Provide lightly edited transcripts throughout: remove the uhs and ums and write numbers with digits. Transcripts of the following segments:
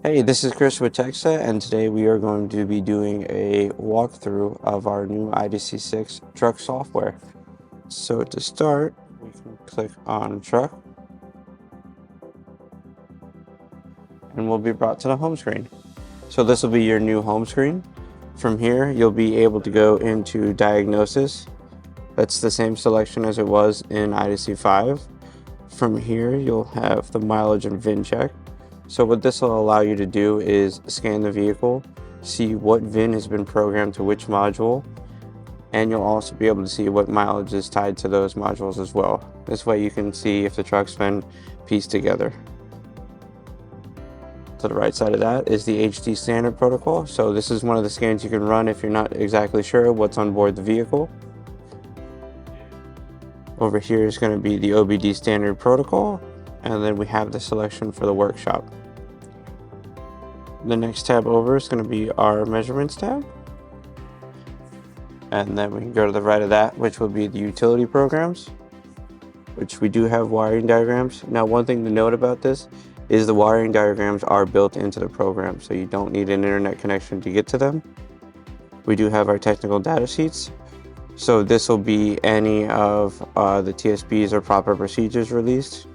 Hey, this is Chris with TEXA, and today we are going to be doing a walkthrough of our new IDC6 Truck software. So to start, we can click on Truck, and we'll be brought to the home screen. So this will be your new home screen. From here, you'll be able to go into Diagnosis. That's the same selection as it was in IDC5. From here, you'll have the mileage and VIN check. So what this will allow you to do is scan the vehicle, see what VIN has been programmed to which module, and you'll also be able to see what mileage is tied to those modules as well. This way you can see if the truck's been pieced together. To the right side of that is the HD standard protocol. So this is one of the scans you can run if you're not exactly sure what's on board the vehicle. Over here is going to be the OBD standard protocol, and then we have the selection for the workshop. The next tab over is going to be our measurements tab, and then we can go to the right of that, which will be the utility programs, which we do have wiring diagrams. Now, one thing to note about this is the wiring diagrams are built into the program, so you don't need an internet connection to get to them. We do have our technical data sheets. So this will be any of the TSBs or proper procedures released.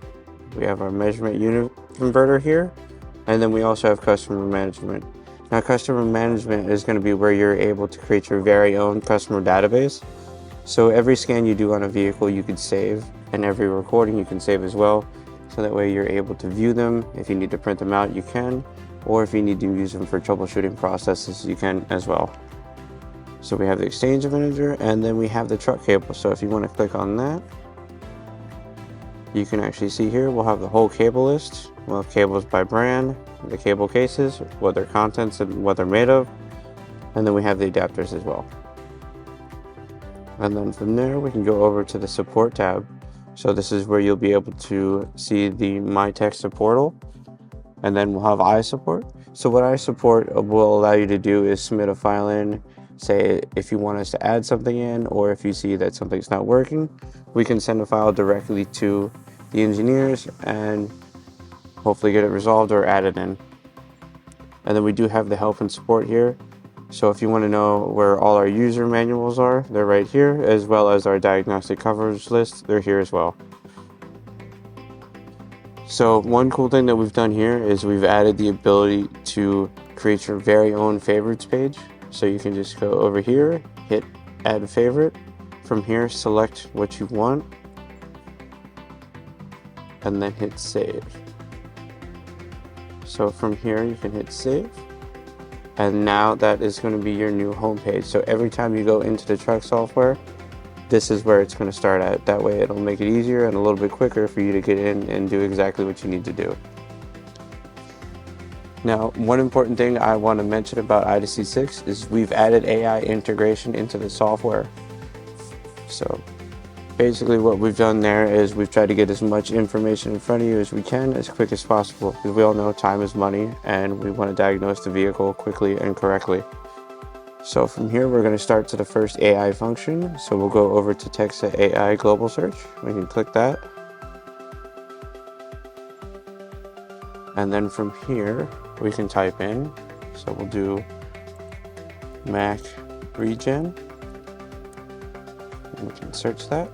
We have our measurement unit converter here, and then we also have customer management. Now, customer management is going to be where you're able to create your very own customer database. So every scan you do on a vehicle you could save, and every recording you can save as well. So that way you're able to view them. If you need to print them out, you can, or if you need to use them for troubleshooting processes, you can as well. So we have the exchange manager, and then we have the truck cable. So if you want to click on that, you can actually see here, we'll have the whole cable list. We'll have cables by brand, the cable cases, what their contents and what they're made of. And then we have the adapters as well. And then from there, we can go over to the support tab. So this is where you'll be able to see the My TEXA portal. And then we'll have iSupport. So what iSupport will allow you to do is submit a file in. Say if you want us to add something in, or if you see that something's not working, we can send a file directly to the engineers and hopefully get it resolved or added in. And then we do have the help and support here. So if you want to know where all our user manuals are, they're right here, as well as our diagnostic coverage list, they're here as well. So one cool thing that we've done here is we've added the ability to create your very own favorites page. So you can just go over here, hit add favorite. From here, select what you want, and then hit save. So from here, you can hit save. And now that is going to be your new homepage. So every time you go into the truck software, this is where it's going to start at. That way it'll make it easier and a little bit quicker for you to get in and do exactly what you need to do. Now, one important thing I want to mention about IDC6 is we've added AI integration into the software. So basically what we've done there is we've tried to get as much information in front of you as we can as quick as possible, because we all know time is money and we want to diagnose the vehicle quickly and correctly. So from here, we're going to start to the first AI function. So we'll go over to TEXA AI Global Search. We can click that. And then from here, we can type in, so we'll do Mac Regen, and we can search that.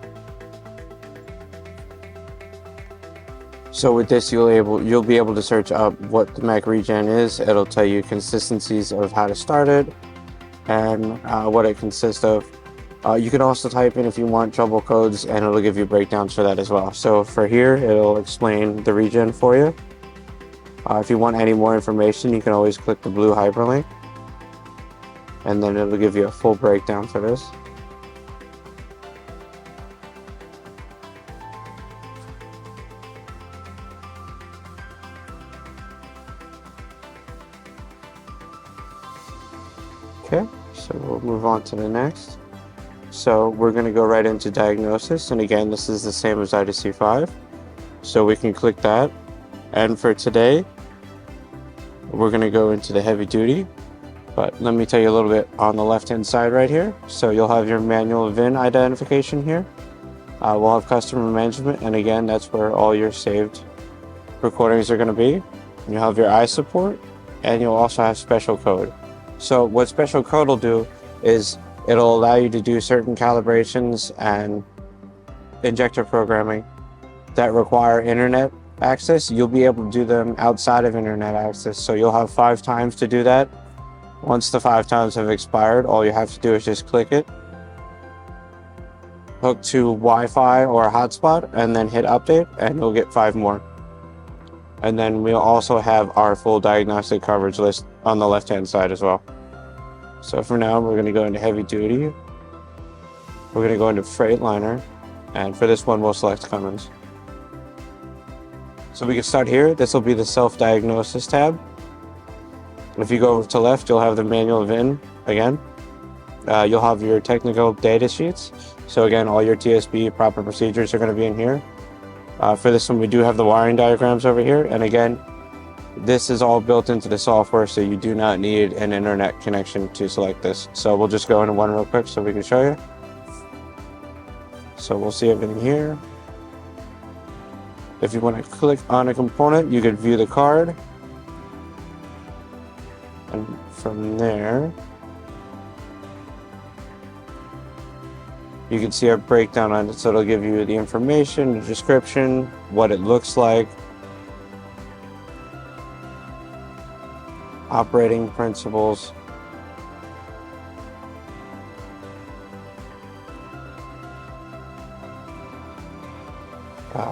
So with this, you'll be able to search up what the Mac Regen is. It'll tell you consistencies of how to start it and what it consists of. You can also type in if you want trouble codes, and it'll give you breakdowns for that as well. So for here, it'll explain the Regen for you. If you want any more information, you can always click the blue hyperlink, and then it'll give you a full breakdown for this. Okay, so we'll move on to the next. So we're going to go right into diagnosis, and again, this is the same as IDC5. So we can click that, and for today, we're going to go into the heavy duty, but let me tell you a little bit on the left hand side right here. So you'll have your manual VIN identification here. We'll have customer management, and again, that's where all your saved recordings are going to be. You have your iSupport, and you'll also have special code. So what special code will do is it'll allow you to do certain calibrations and injector programming that require internet access. You'll be able to do them outside of internet access. So you'll have 5 times to do that. Once the 5 times have expired, all you have to do is just click it, hook to Wi-Fi or a hotspot, and then hit update, and you'll get 5 more. And then we'll also have our full diagnostic coverage list on the left-hand side as well. So for now, we're going to go into heavy duty. We're going to go into Freightliner, and for this one, we'll select Cummins. So we can start here. This will be the self-diagnosis tab. If you go over to left, you'll have the manual VIN again. You'll have your technical data sheets. So again, all your TSB proper procedures are going to be in here. For this one, we do have the wiring diagrams over here. And again, this is all built into the software, so you do not need an internet connection to select this. So we'll just go into one real quick so we can show you. So we'll see everything here. If you want to click on a component, you can view the card. And from there, you can see our breakdown on it. So it'll give you the information, the description, what it looks like, operating principles.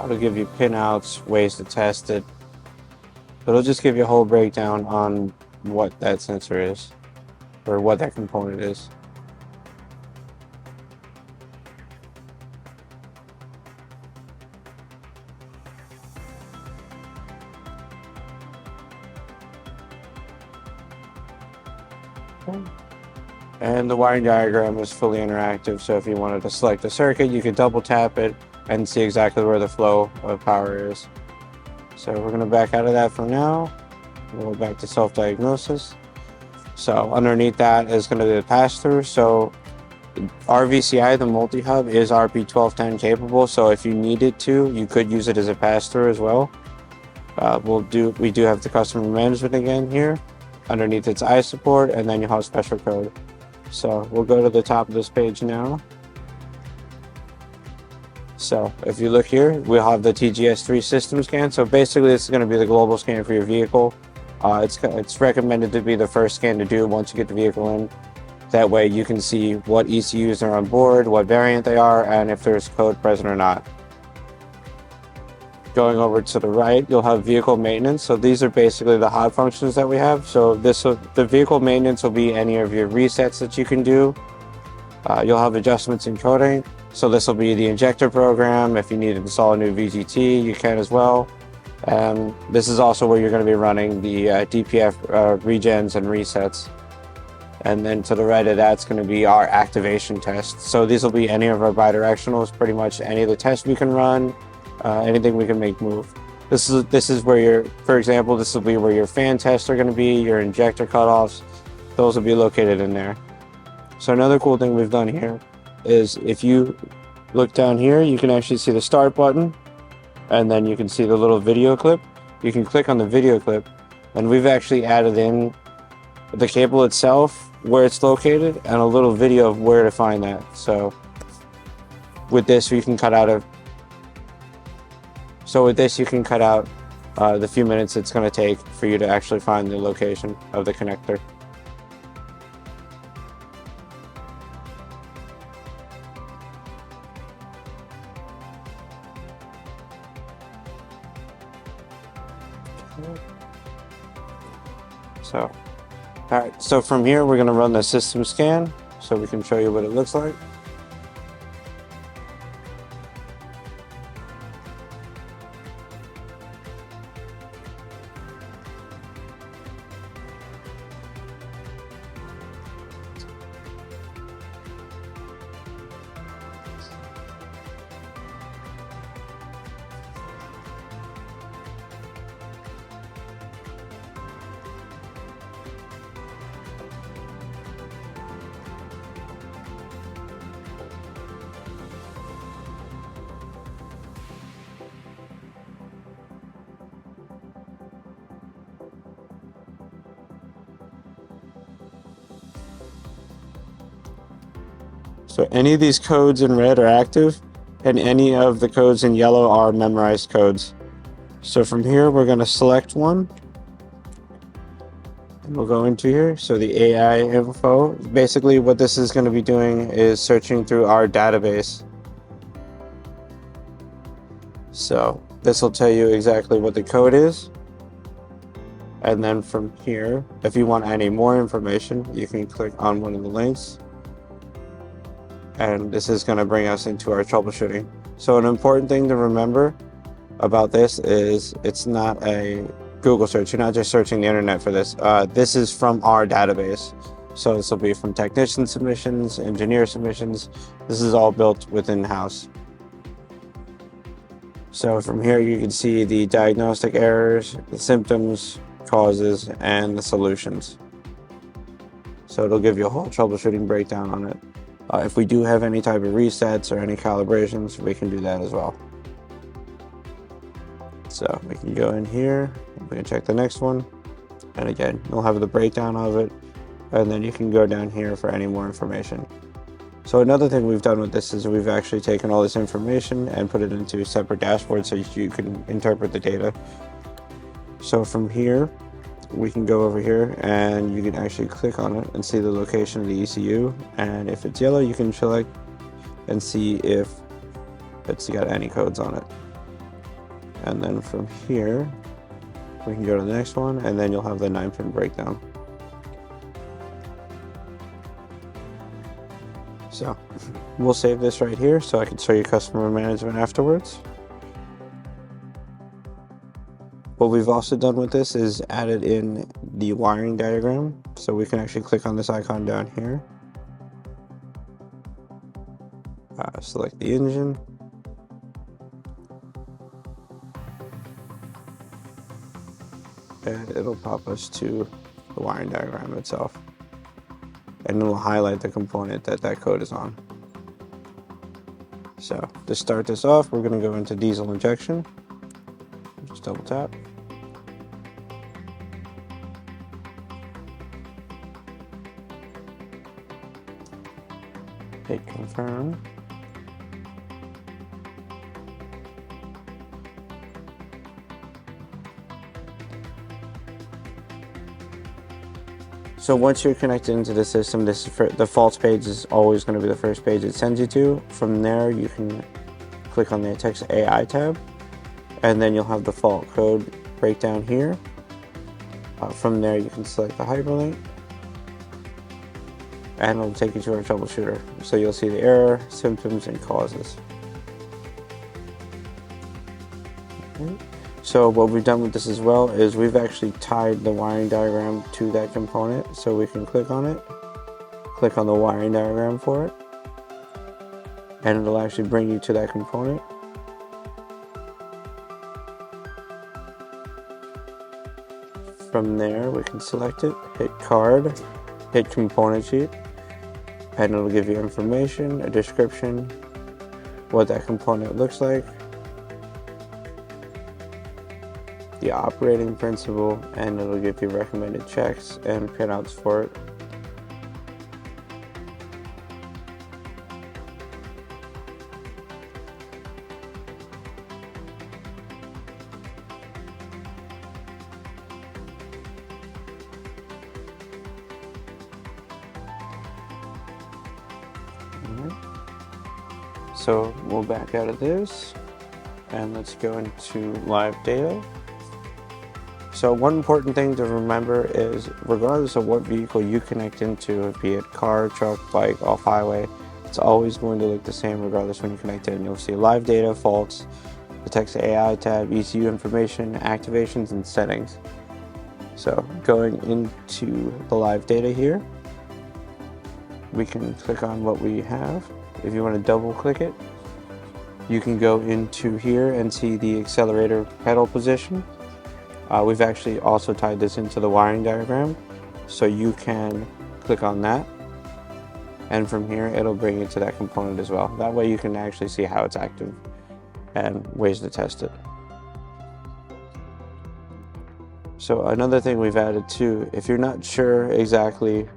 It'll give you pinouts, ways to test it. It'll just give you a whole breakdown on what that sensor is, or what that component is. And the wiring diagram is fully interactive, so if you wanted to select a circuit, you could double tap it and see exactly where the flow of power is. So we're going to back out of that for now. We'll go back to self-diagnosis. So underneath that is going to be the pass-through. So RVCI, the multi-hub, is RP1210 capable, so if you needed to, you could use it as a pass-through as well. We do have the customer management again here. Underneath it's I support, and then you have special code. So we'll go to the top of this page now. So if you look here, we'll have the TGS3 system scan. So basically this is going to be the global scan for your vehicle. It's recommended to be the first scan to do once you get the vehicle in. That way you can see what ECUs are on board, what variant they are, and if there's code present or not. Going over to the right, you'll have vehicle maintenance. So these are basically the hot functions that we have. So the vehicle maintenance will be any of your resets that you can do. You'll have adjustments in coding. So this will be the injector program. If you need to install a new VGT, you can as well. This is also where you're going to be running the DPF regens and resets. And then to the right of that's going to be our activation tests. So these will be any of our bidirectionals, pretty much any of the tests we can run, anything we can make move. This is where for example, this will be where your fan tests are going to be, your injector cutoffs. Those will be located in there. So another cool thing we've done here is if you look down here, you can actually see the start button, and then you can see the little video clip. You can click on the video clip, and we've actually added in the cable itself, where it's located, and a little video of where to find that. So with this you can cut out the few minutes it's going to take for you to actually find the location of the connector. So, alright, so from here we're going to run the system scan so we can show you what it looks like. So any of these codes in red are active, and any of the codes in yellow are memorized codes. So from here, we're going to select one. And we'll go into here. So the AI info, basically what this is going to be doing is searching through our database. So this will tell you exactly what the code is. And then from here, if you want any more information, you can click on one of the links. And this is going to bring us into our troubleshooting. So an important thing to remember about this is it's not a Google search. You're not just searching the internet for this. This is from our database. So this will be from technician submissions, engineer submissions. This is all built within house. So from here you can see the diagnostic errors, the symptoms, causes, and the solutions. So it'll give you a whole troubleshooting breakdown on it. If we do have any type of resets or any calibrations, we can do that as well. So we can go in here, we can check the next one, and again, you'll have the breakdown of it, and then you can go down here for any more information. So another thing we've done with this is we've actually taken all this information and put it into separate dashboards so you can interpret the data. So from here, we can go over here and you can actually click on it and see the location of the ECU, and if it's yellow you can select and see if it's got any codes on it. And then from here we can go to the next one, and then you'll have the 9-pin breakdown. So we'll save this right here so I can show you customer management afterwards. What we've also done with this is added in the wiring diagram. So we can actually click on this icon down here. Select the engine. And it'll pop us to the wiring diagram itself. And it'll highlight the component that that code is on. So to start this off, we're going to go into diesel injection. Just double tap. Hit confirm. So once you're connected into the system, this the faults page is always going to be the first page it sends you to. From there, you can click on the TEXA AI tab, and then you'll have the fault code breakdown here. From there, you can select the hyperlink, and it'll take you to our troubleshooter. So you'll see the error, symptoms, and causes. Okay. So what we've done with this as well is we've actually tied the wiring diagram to that component. So we can click on it, click on the wiring diagram for it, and it'll actually bring you to that component. From there, we can select it, hit card, hit component sheet, and it'll give you information, a description, what that component looks like, the operating principle, and it'll give you recommended checks and printouts for it. So we'll back out of this and let's go into live data. So one important thing to remember is regardless of what vehicle you connect into, be it car, truck, bike, off highway, it's always going to look the same regardless when you connect in. You'll see live data, faults, the TEXA AI tab, ECU information, activations, and settings. So going into the live data here, we can click on what we have. If you want to double click it, you can go into here and see the accelerator pedal position. We've actually also tied this into the wiring diagram, so you can click on that, and from here it'll bring you to that component as well. That way you can actually see how it's active and ways to test it. So another thing we've added too, if you're not sure exactly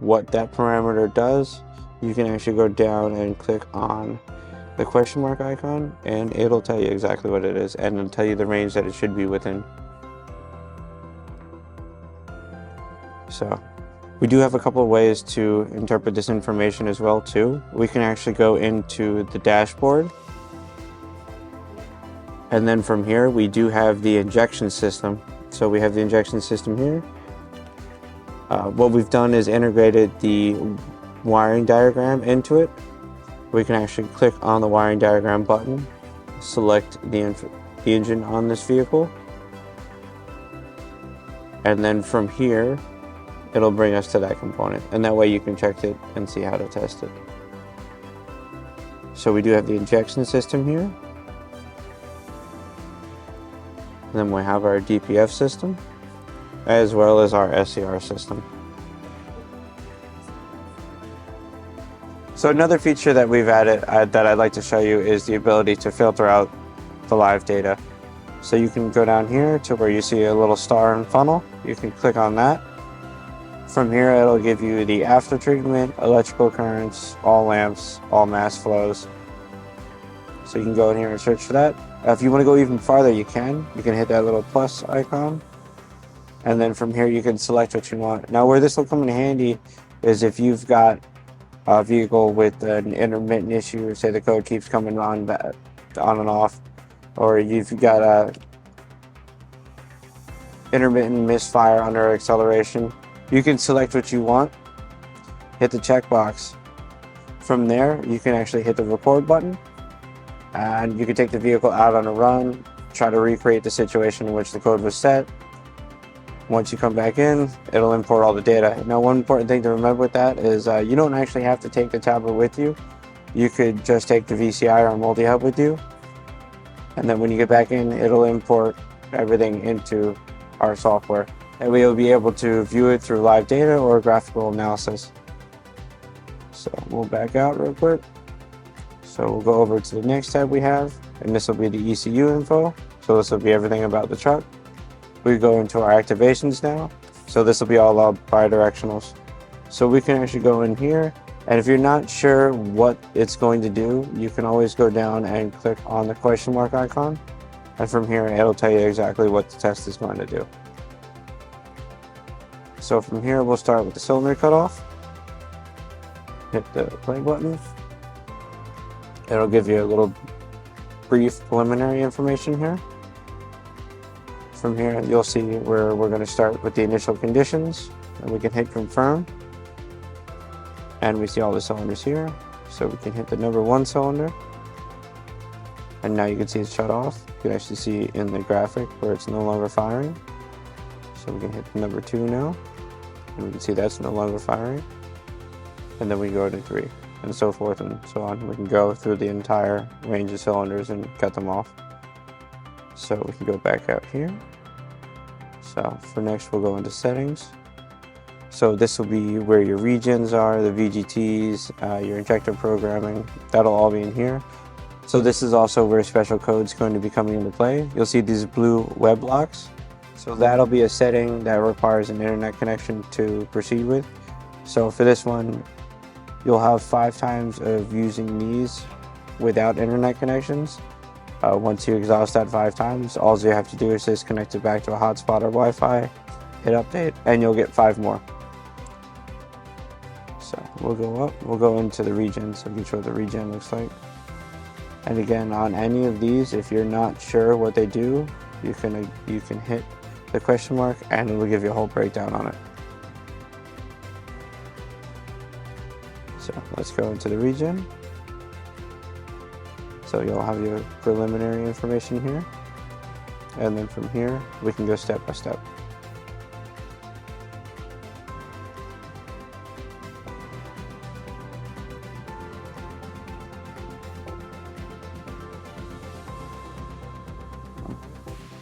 what that parameter does, you can actually go down and click on the question mark icon, and it'll tell you exactly what it is, and it'll tell you the range that it should be within. So we do have a couple of ways to interpret this information as well too. We can actually go into the dashboard, and then from here we do have the injection system. So we have the injection system here. What we've done is integrated the wiring diagram into it. We can actually click on the wiring diagram button, select the engine on this vehicle, and then from here it'll bring us to that component, and that way you can check it and see how to test it. So we do have the injection system here, and then we have our DPF system as well as our SCR system. So another feature that we've added that I'd like to show you is the ability to filter out the live data. So you can go down here to where you see a little star and funnel. You can click on that. From here it'll give you the after treatment, electrical currents, all lamps, all mass flows. So you can go in here and search for that. If you want to go even farther, you can hit that little plus icon, and then from here you can select what you want. Now where this will come in handy is if you've got a vehicle with an intermittent issue, say the code keeps coming on and off, or you've got a intermittent misfire under acceleration, you can select what you want, hit the checkbox. From there you can actually hit the record button, and you can take the vehicle out on a run, try to recreate the situation in which the code was set. Once you come back in, it'll import all the data. Now, one important thing to remember with that is you don't actually have to take the tablet with you. You could just take the VCI or multi-hub with you, and then when you get back in, it'll import everything into our software. And we'll be able to view it through live data or graphical analysis. So we'll back out real quick. So we'll go over to the next tab we have, and this will be the ECU info. So this will be everything about the truck. We go into our activations now. So this will be all our bidirectionals. So we can actually go in here, and if you're not sure what it's going to do, you can always go down and click on the question mark icon. And from here, it'll tell you exactly what the test is going to do. So from here, we'll start with the cylinder cutoff. Hit the play button. It'll give you a little brief preliminary information here. From here, you'll see where we're going to start with the initial conditions, and we can hit confirm. And we see all the cylinders here. So we can hit the number 1 cylinder. And now you can see it's shut off. You can actually see in the graphic where it's no longer firing. So we can hit the number 2 now. And we can see that's no longer firing. And then we go to 3, and so forth and so on. We can go through the entire range of cylinders and cut them off. So we can go back out here. So for next, we'll go into settings. So this will be where your regions are, the VGTs, your injector programming. That'll all be in here. So this is also where special code's going to be coming into play. You'll see these blue web locks. So that'll be a setting that requires an internet connection to proceed with. So for this one, you'll have 5 times of using these without internet connections. Once you exhaust that 5 times, all you have to do is just connect it back to a hotspot or Wi-Fi, hit update, and you'll get 5 more. So we'll go up, we'll go into the region, so we can show what the region looks like. And again, on any of these, if you're not sure what they do, you can hit the question mark and it will give you a whole breakdown on it. So let's go into the region. So you'll have your preliminary information here. And then from here, we can go step by step.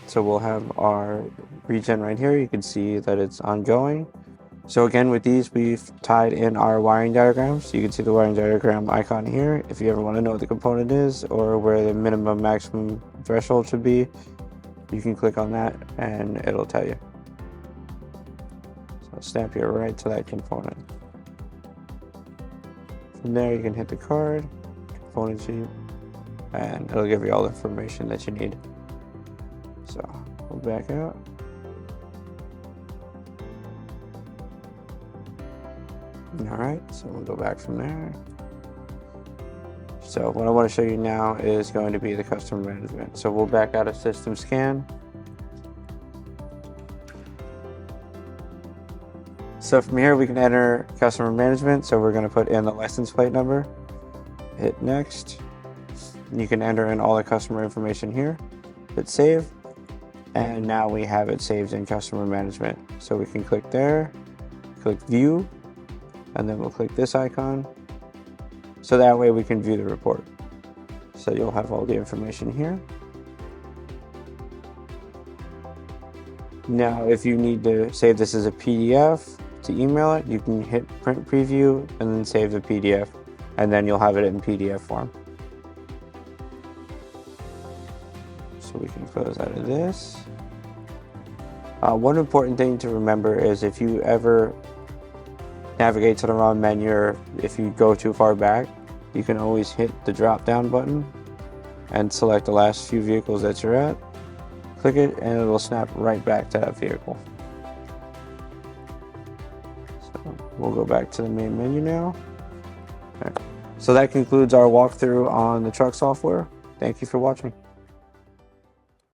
So we'll have our regen right here. You can see that it's ongoing. So again, with these, we've tied in our wiring diagrams. You can see the wiring diagram icon here. If you ever want to know what the component is or where the minimum maximum threshold should be, you can click on that and it'll tell you. So snap you right to that component. From there, you can hit the card, component sheet, and it'll give you all the information that you need. So we'll back out. All right, so we'll go back from there. So what I want to show you now is going to be the customer management. So we'll back out of system scan. So from here we can enter customer management. So we're going to put in the license plate number, hit next. You can enter in all the customer information here, hit save, and now we have it saved in customer management. So we can click there, click view, and then we'll click this icon. So that way we can view the report. So you'll have all the information here. Now, if you need to save this as a PDF to email it, you can hit print preview and then save the PDF, and then you'll have it in PDF form. So we can close out of this. One important thing to remember is if you ever navigate to the wrong menu, or if you go too far back, you can always hit the drop down button and select the last few vehicles that you're at. Click it and it will snap right back to that vehicle. So we'll go back to the main menu now. Okay. So that concludes our walkthrough on the truck software. Thank you for watching.